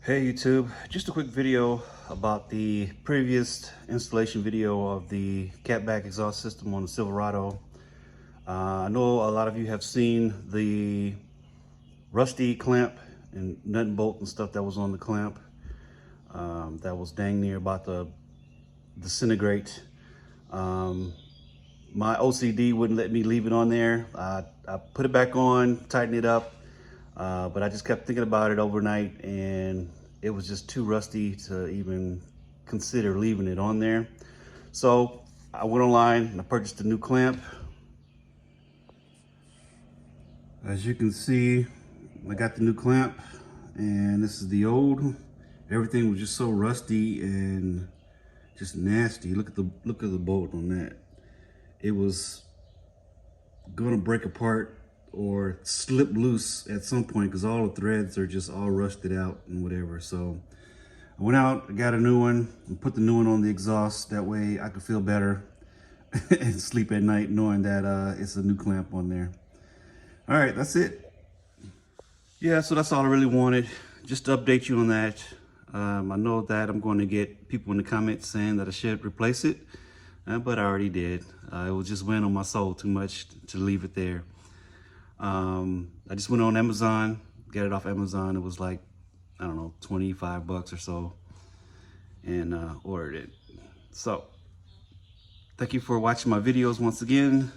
Hey YouTube, just a quick video about the previous installation video of the catback exhaust system on the Silverado. I know a lot of you have seen the rusty clamp and nut and bolt and stuff that was on the clamp. That was dang near about to disintegrate. My OCD wouldn't let me leave it on there. I put it back on, tightened it up. But I just kept thinking about it overnight and it was just too rusty to even consider leaving it on there. So I went online and I purchased a new clamp. As you can see, I got the new clamp and this is the old. Everything was just so rusty and just nasty. Look at the bolt on that. It was gonna break apart or slip loose at some point because all the threads are just all rusted out and whatever. So I went out, I got a new one and put the new one on the exhaust. That way I could feel better and sleep at night knowing that it's a new clamp on there. All right, that's it. Yeah, so that's all I really wanted. Just to update you on that. I know that I'm going to get people in the comments saying that I should replace it, but I already did. It was just weighing on my soul too much to leave it there. I just went on Amazon, got it off Amazon. It was like, I don't know, 25 bucks or so, and ordered it. So thank you for watching my videos once again.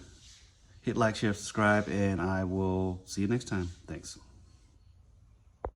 Hit like, share, subscribe, and I will see you next time. Thanks.